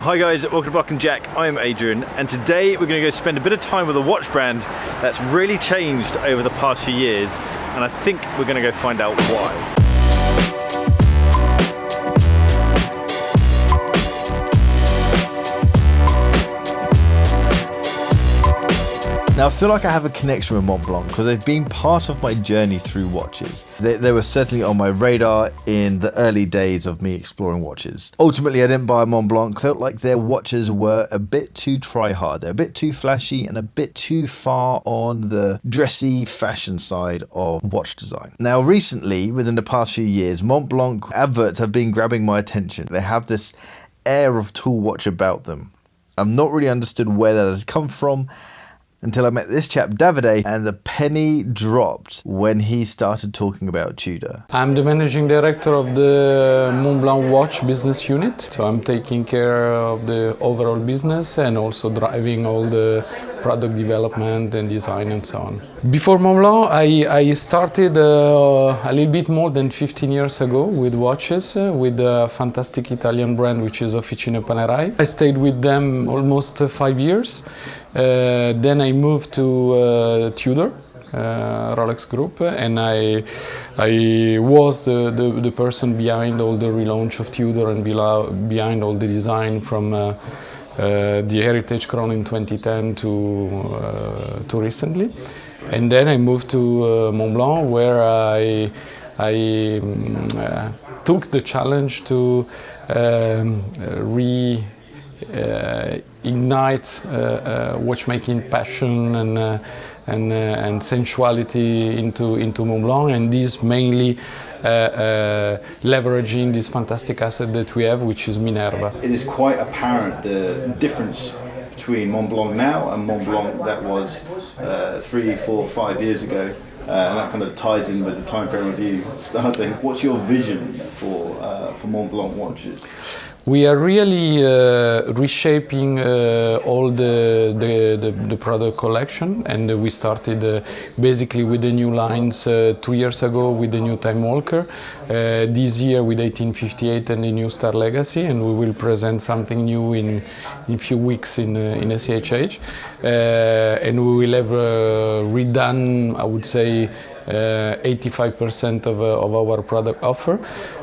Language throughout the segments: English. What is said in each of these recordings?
Hi guys, welcome to Buck and Jack. I'm Adrian, and today we're going to go spend a bit of time with a watch brand that's really changed over the past few years, and I think we're going to go find out why. Now I feel like I have a connection with Mont Blanc because they've been part of my journey through watches. They were certainly on my radar in the early days of me exploring watches. Ultimately I didn't buy a Mont Blanc, felt like their watches were a bit too try-hard. They're a bit too flashy and a bit too far on the dressy fashion side of watch design. Now recently, within the past few years, Mont Blanc adverts have been grabbing my attention. They have this air of tall watch about them. I've not really understood where that has come from until I met this chap, Davide, and the penny dropped when he started talking about Tudor. I'm the managing director of the Mont Blanc watch business unit. So I'm taking care of the overall business and also driving all the product development and design and so on. Before Mont Blanc, I started a little bit more than 15 years ago with watches, with a fantastic Italian brand, which is Officine Panerai. I stayed with them almost 5 years. Then I moved to Tudor, Rolex Group, and I was the person behind all the relaunch of Tudor and behind all the design from the Heritage Crown in 2010 to recently. And then I moved to Mont Blanc, where I took the challenge to ignite watchmaking passion and sensuality into Mont Blanc, and this mainly leveraging this fantastic asset that we have, which is Minerva. It is quite apparent the difference between Mont Blanc now and Mont Blanc that was 3, 4, 5 years ago, and that kind of ties in with the time frame of you starting. What's your vision for Mont Blanc watches? We are really reshaping all the product collection, and we started basically with the new lines 2 years ago with the new timewalker, this year with 1858 and the new Star Legacy, and we will present something new in a few weeks in SCHH, and we will have redone, I would say, 85% of our product offer,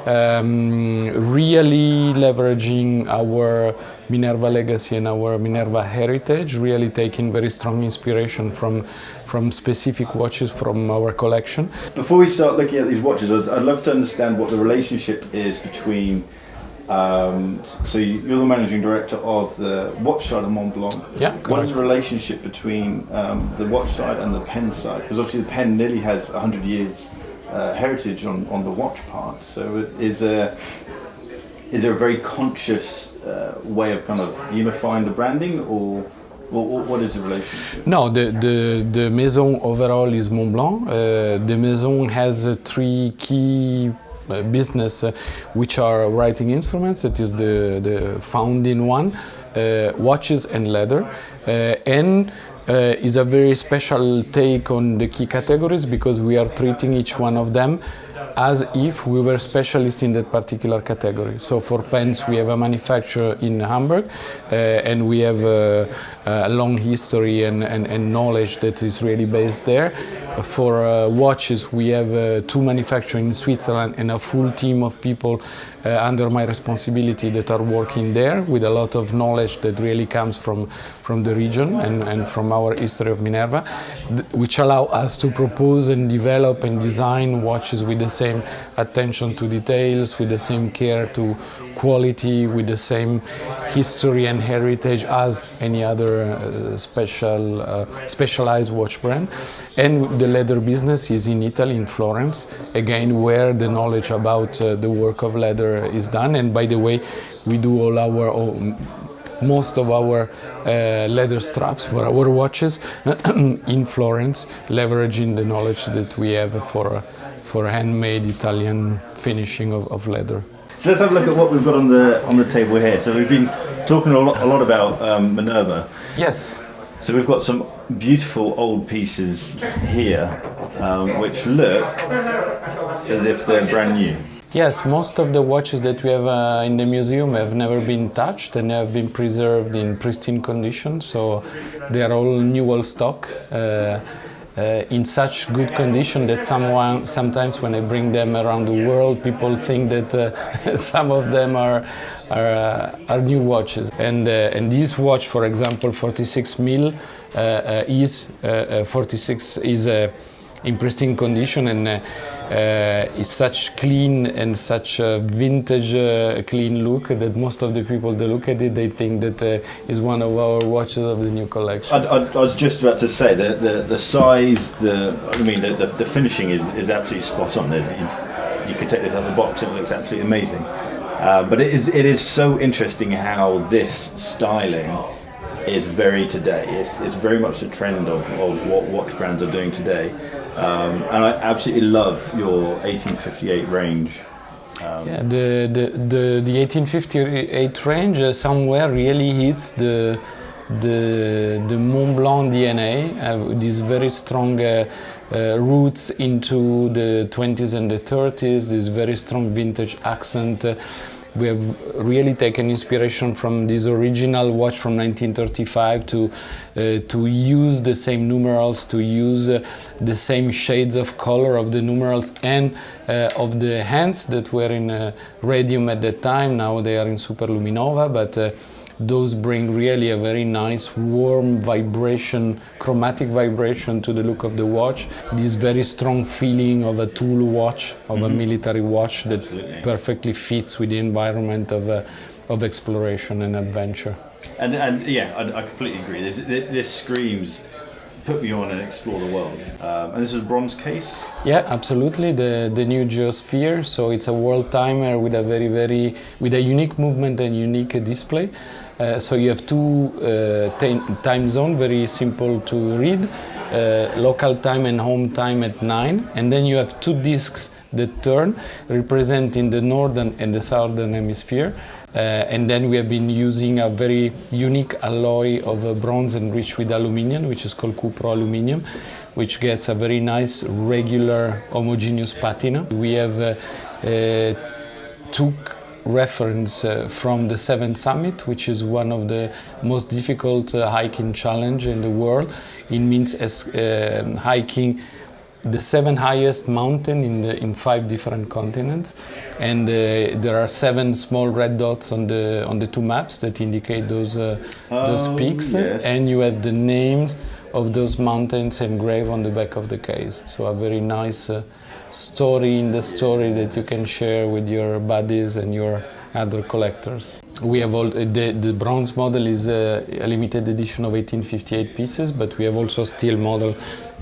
really leveraging our Minerva legacy and our Minerva heritage, really taking very strong inspiration from specific watches from our collection. Before we start looking at these watches, I'd love to understand what the relationship is between so you're the managing director of the watch side of Mont Blanc. Yeah, correct. What is the relationship between the watch side and the pen side? Because obviously the pen nearly has 100 years heritage on the watch part. So is there a very conscious way of kind of unifying the branding, or what is the relationship? No, the maison overall is Mont Blanc. The maison has 3 key business which are writing instruments. That is the founding one, watches and leather, and is a very special take on the key categories, because we are treating each one of them as if we were specialists in that particular category. So for pens we have a manufacturer in Hamburg, and we have a long history and knowledge that is really based there. For watches we have 2 manufacturers in Switzerland and a full team of people under my responsibility that are working there, with a lot of knowledge that really comes from the region and from our history of Minerva, which allow us to propose and develop and design watches with the same attention to details, with the same care to quality, with the same history and heritage as any other specialized watch brand. And the leather business is in Italy, in Florence, again where the knowledge about the work of leather is done. And by the way, we do most of our leather straps for our watches in Florence, leveraging the knowledge that we have for handmade Italian finishing of leather. So let's have a look at what we've got on the table here. So we've been talking a lot about Minerva. Yes. So we've got some beautiful old pieces here, which look as if they're brand new. Yes, most of the watches that we have in the museum have never been touched and have been preserved in pristine condition. So they are all new old stock. In such good condition that sometimes when I bring them around the world, people think that some of them are new watches. And this watch, for example, 46 mil is 46 is in pristine condition and is such clean and such a vintage clean look that most of the people that look at it, they think that is one of our watches of the new collection. I was just about to say the size, the finishing is absolutely spot on. You could take this out of the box; it looks absolutely amazing. But it is so interesting how this styling is very today. It's very much the trend of what watch brands are doing today. And I absolutely love your 1858 range. The 1858 range somewhere really hits the Mont Blanc DNA. These very strong roots into the 20s and the 30s. This very strong vintage accent. We have really taken inspiration from this original watch from 1935 to use the same numerals, to use the same shades of color of the numerals and of the hands that were in radium at that time. Now they are in superluminova, but those bring really a very nice warm vibration, chromatic vibration to the look of the watch. This very strong feeling of a tool watch, of a military watch that perfectly fits with the environment of exploration and adventure. And yeah, I completely agree. This screams, put me on and explore the world. And this is a bronze case? Yeah, absolutely. The new Geosphere. So it's a world timer with a unique movement and unique display. So you have two time zone, very simple to read, local time and home time at 9, and then you have two discs that turn, representing the northern and the southern hemisphere. And then we have been using a very unique alloy of bronze enriched with aluminium, which is called cupro aluminium, which gets a very nice, regular, homogeneous patina. We have took reference from the Seventh Summit, which is one of the most difficult hiking challenge in the world. It means hiking the 7 highest mountain in 5 different continents, and there are 7 small red dots on the 2 maps that indicate those peaks, yes. And you have the names of those mountains engraved on the back of the case. So a very nice story in the story that you can share with your buddies and your other collectors. We have the bronze model is a limited edition of 1858 pieces, but we have also a steel model.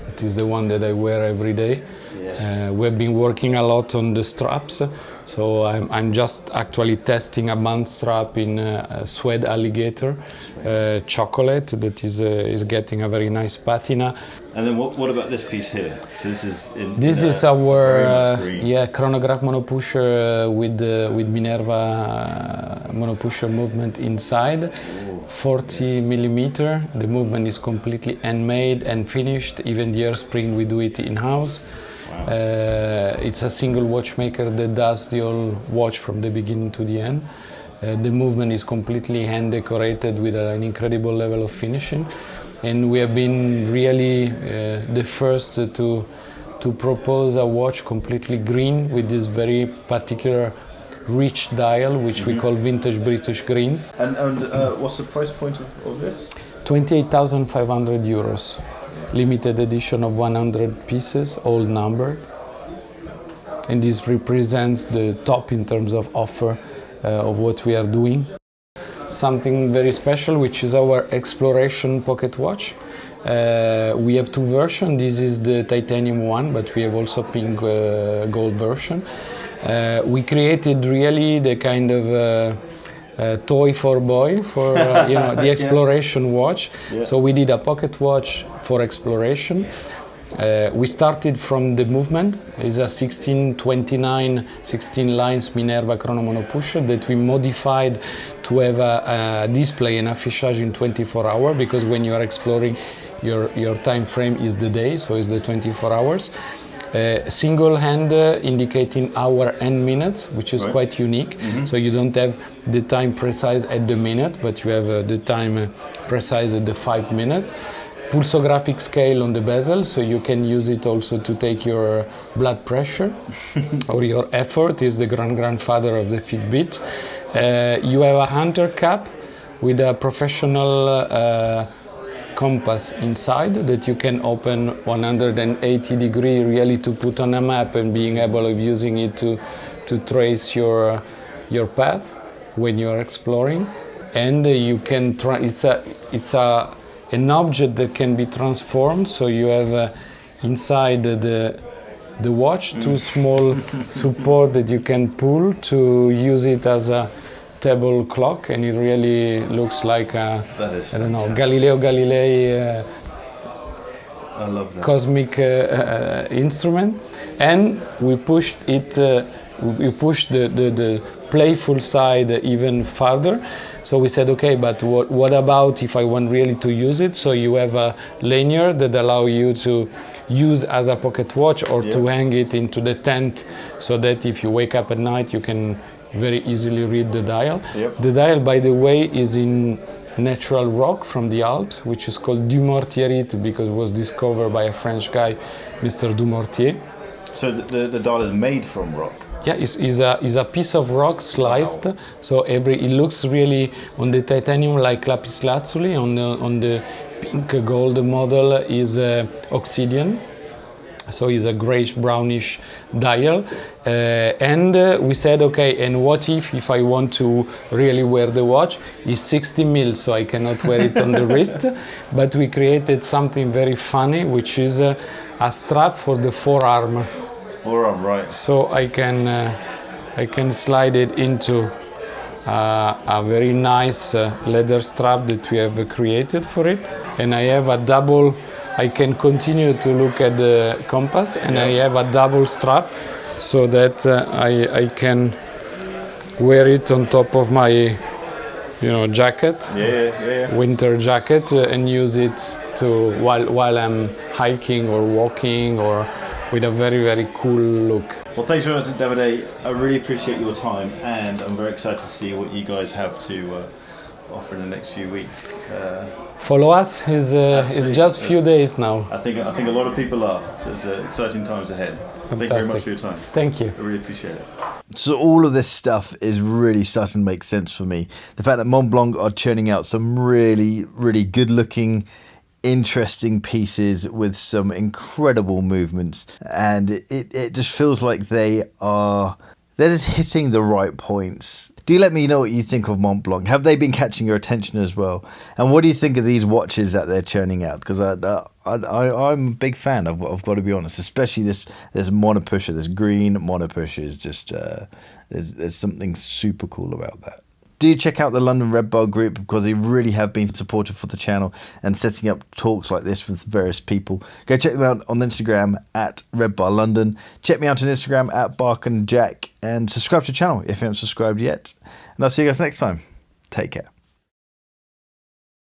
It is the one that I wear every day. Yes. We've been working a lot on the straps, so I'm just actually testing a band strap in suede alligator chocolate that is getting a very nice patina. And then what about this piece here? So this is our chronograph monopusher with Minerva monopusher movement inside. 40 millimeter. The movement is completely handmade and finished. Even the air spring, we do it in-house. Wow. It's a single watchmaker that does the whole watch from the beginning to the end. The movement is completely hand decorated with an incredible level of finishing. And we have been really the first to propose a watch completely green with this very particular rich dial, which we call vintage British green. And what's the price point of this? 28,500 euros. Limited edition of 100 pieces, all numbered. And this represents the top in terms of offer of what we are doing. Something very special, which is our exploration pocket watch. We have 2 versions. This is the titanium one, but we have also pink gold version. We created really the kind of toy for boy for the exploration watch. Yeah. So we did a pocket watch for exploration. We started from the movement. It's a 1629 16 lines Minerva chrono monopusher that we modified to have a display and affichage in 24 hours, because when you are exploring, your time frame is the day, so it's the 24 hours. single hand indicating hour and minutes, which is quite unique. So you don't have the time precise at the minute, but you have the time precise at the 5 minutes. Pulsographic scale on the bezel, so you can use it also to take your blood pressure or your effort. Is the grandfather of the Fitbit. You have a hunter cap with a professional compass inside that you can open 180 degree really to put on a map and being able of using it to trace your path when you are exploring. And you can try, it's an object that can be transformed, so you have inside the watch two small support that you can pull to use it as a table clock, and it really looks like a, I don't know, Galileo Galilei I love that. cosmic instrument. And we pushed it, we pushed the playful side even further. So we said, okay, but what about if I want really to use it? So you have a lanyard that allow you to use as a pocket watch or to hang it into the tent, so that if you wake up at night, you can very easily read the dial. The dial, by the way, is in natural rock from the Alps, which is called du Mortierite because it was discovered by a French guy, Mr. Dumortier. So the dial is made from rock? Yeah, is a piece of rock sliced. Wow. So it looks really on the titanium like lapis lazuli. On the pink gold model is obsidian. So it's a grayish brownish dial. And we said, okay, and what if I want to really wear the watch? It's 60 mil, so I cannot wear it on the wrist. But we created something very funny, which is a strap for the forearm. Forearm, right. So I can slide it into a very nice leather strap that we have created for it. And I have a double, I can continue to look at the compass, and I have a double strap so that I can wear it on top of my jacket, winter jacket, and use it to while I'm hiking or walking or with a very, very cool look. Well, thanks very much, Davide. I really appreciate your time, and I'm very excited to see what you guys have to offer in the next few weeks. Follow us. It's just a few days now. I think a lot of people are. So it's exciting times ahead. Fantastic. Thank you very much for your time. Thank you. I really appreciate it. So all of this stuff is really starting to make sense for me. The fact that Mont Blanc are churning out some really, really good-looking, interesting pieces with some incredible movements, and it just feels like they're just hitting the right points. Do let me know what you think of Mont Blanc. Have they been catching your attention as well? And what do you think of these watches that they're churning out? Because I'm a big fan. I've got to be honest, especially this monopusher, this green monopusher is just there's something super cool about that. Do check out the London Redbar group because they really have been supportive for the channel and setting up talks like this with various people. Go check them out on Instagram at Redbar London. Check me out on Instagram at Bark and Jack, and subscribe to the channel if you haven't subscribed yet. And I'll see you guys next time. Take care.